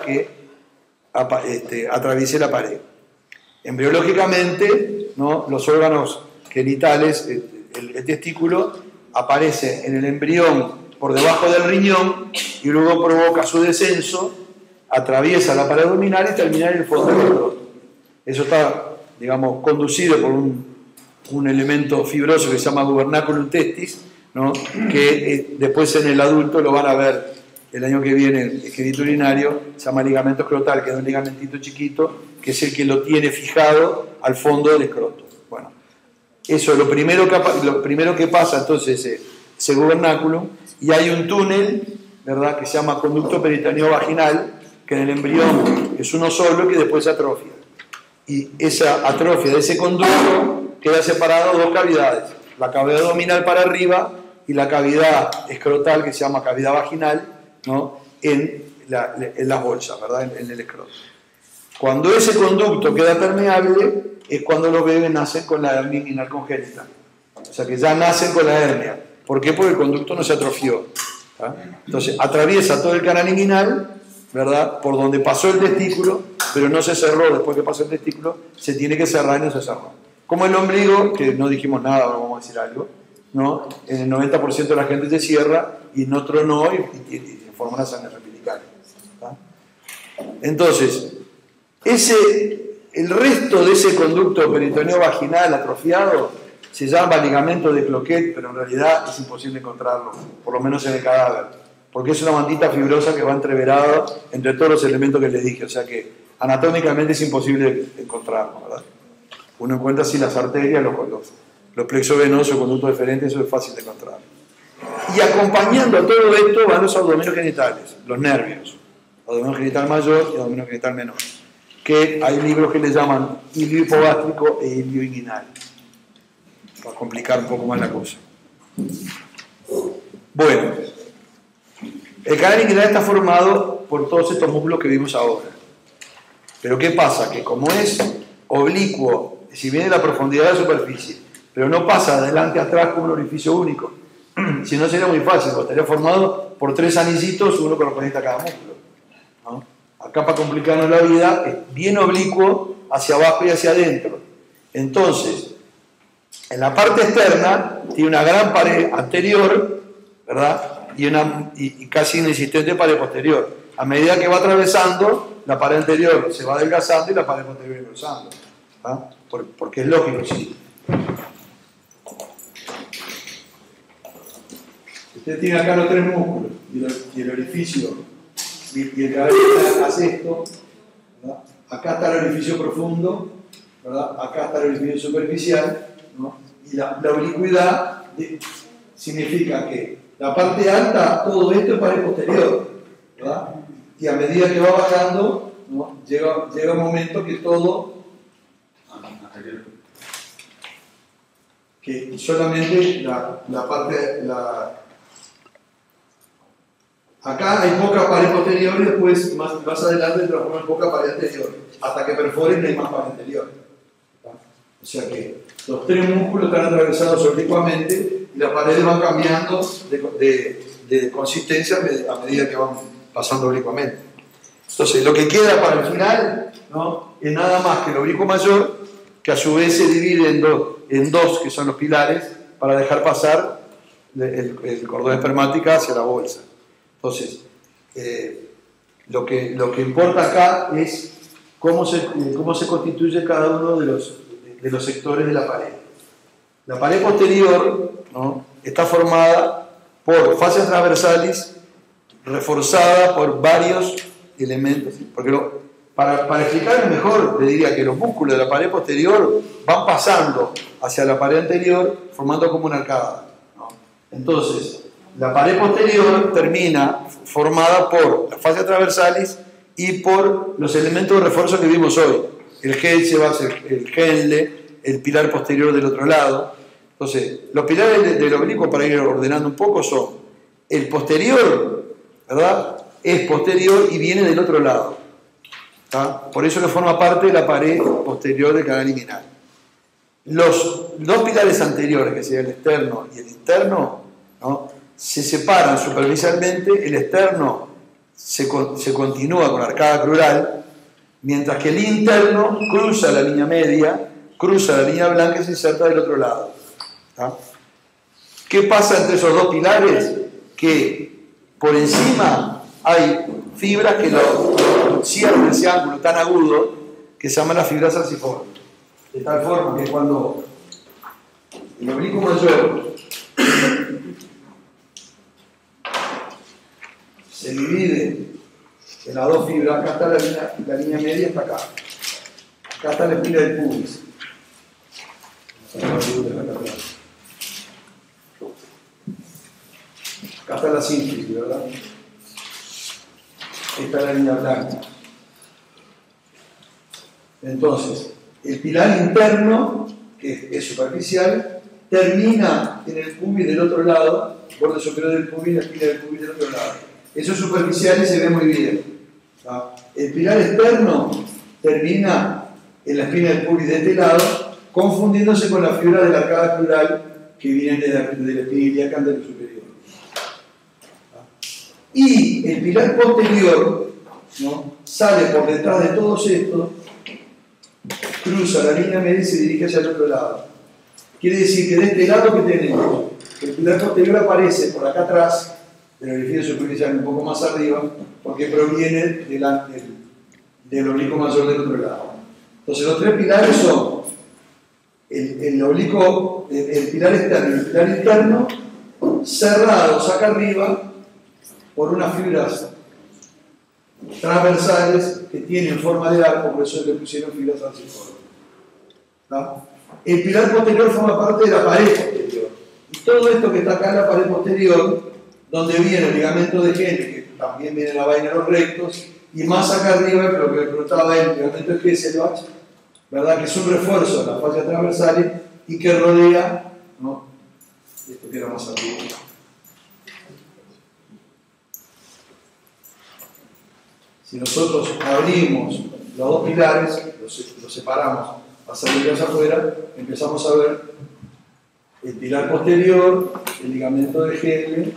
que atraviese la pared. Embriológicamente, ¿no?, los órganos genitales, el testículo, aparece en el embrión por debajo del riñón y luego provoca su descenso, atraviesa la pared abdominal y termina en el fondo del escroto. Eso está, digamos, conducido por un elemento fibroso que se llama gubernaculum testis, ¿no?, que después en el adulto lo van a ver el año que viene, el esqueleto urinario, se llama ligamento escrotal, que es un ligamentito chiquito, que es el que lo tiene fijado al fondo del escroto. Bueno, eso es lo primero que pasa, entonces, ese gubernaculum, y hay un túnel, ¿verdad?, que se llama conducto peritoneo vaginal, que en el embrión es uno solo, que después se atrofia. Y esa atrofia de ese conducto queda separado dos cavidades, la cavidad abdominal para arriba y la cavidad escrotal, que se llama cavidad vaginal, ¿no?, en las bolsas, ¿verdad?, en el escroto. Cuando ese conducto queda permeable es cuando los bebés nacen con la hernia inguinal congénita. O sea que ya nacen con la hernia. ¿Por qué? Porque el conducto no se atrofió. Entonces atraviesa todo el canal inguinal, ¿verdad?, por donde pasó el testículo, pero no se cerró después que pasó el testículo, se tiene que cerrar y no se cerró. Como el ombligo, que no dijimos nada, ahora vamos a decir algo, ¿no?, en el 90% de la gente se cierra y en otro no, y forma una sangre umbilical. Entonces, el resto de ese conducto peritoneo vaginal atrofiado se llama ligamento de Cloquet, pero en realidad es imposible encontrarlo, por lo menos en el cadáver, porque es una bandita fibrosa que va entreverada entre todos los elementos que les dije, o sea que anatómicamente es imposible encontrarlo, ¿verdad? Uno encuentra así las arterias, los plexos venosos, conductos deferentes, eso es fácil de encontrar. Y acompañando a todo esto van los abdomenos genitales, los nervios, abdomeno genital mayor y abdomeno genital menor, que hay libros que le llaman ilio hipogástrico e ilio inguinal, para complicar un poco más la cosa. Bueno, el canal inguinal está formado por todos estos músculos que vimos ahora. Pero ¿qué pasa? Que como es oblicuo, si viene la profundidad de la superficie, pero no pasa de adelante a atrás como un orificio único, si no sería muy fácil, porque estaría formado por 3 anillitos, uno correspondiente a cada músculo, ¿no? Acá, para complicarnos la vida, es bien oblicuo hacia abajo y hacia adentro. Entonces, en la parte externa tiene una gran pared anterior, ¿verdad?, y casi inexistente pared posterior. A medida que va atravesando, la pared anterior se va adelgazando y la pared posterior engrosando, ¿verdad?, porque es lógico, sí. Usted tiene acá los 3 músculos y el orificio, y el cabello hace esto, ¿verdad? Acá está el orificio profundo, ¿verdad?, acá está el orificio superficial, ¿no?, y la oblicuidad significa que la parte alta, todo esto es pared posterior, ¿verdad?, y a medida que va bajando, ¿no?, llega un momento que todo, que solamente la parte, acá hay poca pared posterior y después más adelante transforma en poca pared anterior, hasta que perforen y hay más pared anterior. O sea que los 3 músculos están atravesados oblicuamente y las paredes van cambiando de consistencia a medida que van pasando oblicuamente. Entonces, lo que queda para el final, ¿no?, es nada más que el oblicuo mayor, que a su vez se divide en dos, que son los pilares, para dejar pasar el cordón espermática hacia la bolsa. Entonces, lo que importa acá es cómo se constituye cada uno de los sectores de la pared. La pared posterior, ¿no?, está formada por fascias transversales reforzada por varios elementos. Porque para explicarlo mejor, le diría que los músculos de la pared posterior van pasando hacia la pared anterior, formando como una arcada, ¿no? Entonces, la pared posterior termina formada por las fascias transversales y por los elementos de refuerzo que vimos hoy. El Gelsebass, el Henle, el pilar posterior del otro lado. Entonces, los pilares del oblicuo, para ir ordenando un poco, son el posterior, ¿verdad? Es posterior y viene del otro lado, ¿tá? Por eso que forma parte de la pared posterior del canal inguinal. Los 2 pilares anteriores, que serían el externo y el interno, ¿no?, se separan superficialmente. El externo se continúa con arcada crural, mientras que el interno cruza la línea media, cruza la línea blanca y se inserta del otro lado. ¿Tá? ¿Qué pasa entre esos dos pilares? Que por encima hay fibras que lo cierran ese ángulo tan agudo que se llaman las fibras arciformes. De tal forma que cuando el oblicuo mayor se divide en las dos fibras, acá está la línea media, está acá. Acá está la espina del pubis. Acá está la síntesis, ¿verdad? Esta es la línea blanca. Entonces, el pilar interno, que es superficial, termina en el pubis del otro lado, borde superior del pubis, la espina del pubis del otro lado. Eso es superficial y se ve muy bien. ¿Ah? El pilar externo termina en la espina del pubis de este lado, confundiéndose con la fibra de la arcada crural que viene de la espina ilíaca del superior. ¿Ah? Y el pilar posterior, ¿no?, sale por detrás de todos estos, cruza la línea media y se dirige hacia el otro lado. Quiere decir que de este lado que tenemos, el pilar posterior aparece por acá atrás, del orificio superficial un poco más arriba, porque proviene del oblicuo mayor del otro lado. Entonces los tres pilares son el pilar externo y el pilar interno, cerrados acá arriba por unas fibras transversales que tienen forma de arco, por eso le pusieron fibras arciformes. El pilar posterior forma parte de la pared posterior. Y todo esto que está acá en la pared posterior, donde viene el ligamento de Henle, que también viene la vaina de los rectos, y más acá arriba, lo que explotaba el ligamento de Hesselbach, ¿verdad?, que es un refuerzo de las fascias transversales y que rodea, ¿no?, esto que era más arriba. Si nosotros abrimos los dos pilares, los separamos hacia afuera, empezamos a ver el pilar posterior, el ligamento de Henle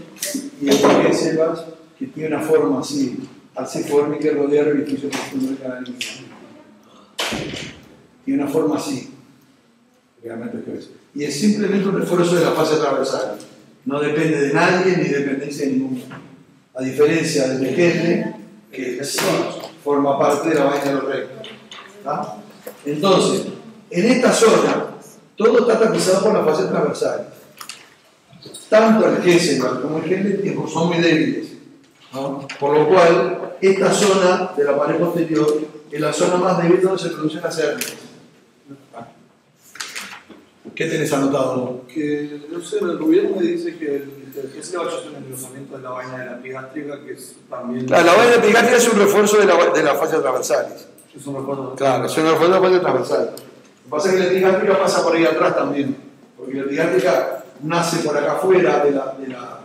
y el de Hesselbach, que tiene una forma así, arciforme, que rodea el orificio profundo del canal inguinal. Tiene una forma así, ligamento de Hesselbach. Y es simplemente un refuerzo de la fascia transversal. No depende de nadie ni dependencia de ninguno. A diferencia del de Henle, que sí forma parte de la vaina de los rectos. ¿Ah? Entonces, en esta zona, todo está tapizado por las fascias transversales. Tanto el Hesselbach como el Henle son muy débiles, ¿no? Por lo cual, esta zona de la pared posterior es la zona más débil donde se producen las hernias. ¿Qué tenés anotado? Que, no sé, el gobierno me dice que el Hesselbach es un engrosamiento de la vaina de la epigástrica, que es también... Claro, la vaina epigástrica es un refuerzo de las fascias transversales. Es un refuerzo. Claro, es un refuerzo de las fascias transversales. Lo que pasa es que la epigástrica pasa por ahí atrás también, porque la epigástrica nace por acá afuera de la arteria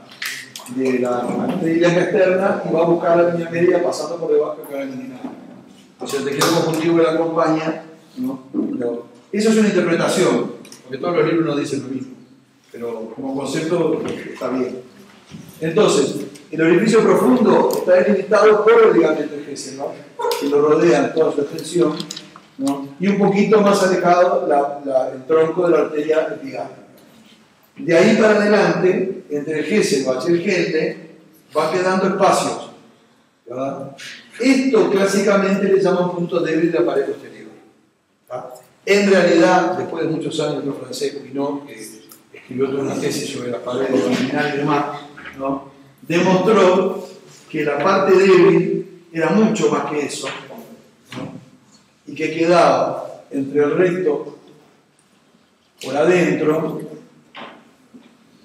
externa y va a buscar la línea media pasando por debajo del canal inguinal. O sea, te quiero confundir que la acompaña, ¿no? Pero eso es una interpretación, porque todos los libros no dicen lo mismo, pero como concepto está bien. Entonces, el orificio profundo está delimitado por el ligamento de Hesselbach, que lo rodea en toda su extensión, ¿no?, y un poquito más alejado el tronco de la arteria epigástrica. De ahí para adelante, entre el Hesselbach y el Henle, va quedando espacios, ¿verdad? Esto clásicamente le llaman punto débil de la pared posterior, ¿verdad? En realidad, después de muchos años, el francés Pinot, que escribió toda una tesis sobre la pared abdominal y demás, ¿no?, demostró que la parte débil era mucho más que eso, ¿no?, y que quedaba entre el recto por adentro,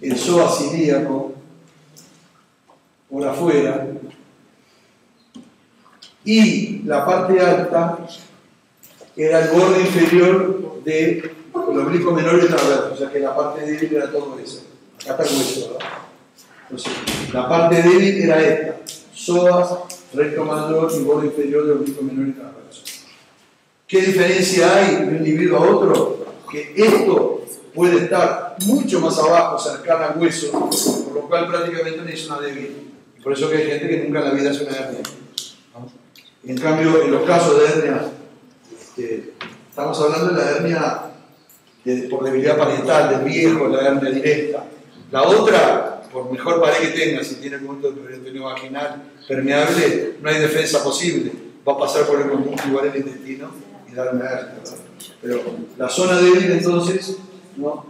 el psoas ilíaco por afuera, y la parte alta era el borde inferior del oblicuo menor y el transverso, o sea que la parte débil era todo eso. Acá está el hueso, ¿verdad? Entonces, la parte débil era esta: psoas, recto mayor y borde inferior del oblicuo menor y transverso. ¿Qué diferencia hay de un individuo a otro? Que esto puede estar mucho más abajo, cercano al hueso, por lo cual prácticamente no es una débil. Por eso que hay gente que nunca en la vida hace una hernia, ¿no? En cambio, en los casos de hernia, estamos hablando de la hernia por debilidad parietal, del viejo, la hernia directa. La otra, por mejor pared que tenga, si tiene punto de peritoneo vaginal permeable, no hay defensa posible. Va a pasar por el conducto igual el intestino y dar una hernia, ¿verdad? Pero la zona débil, entonces, ¿no?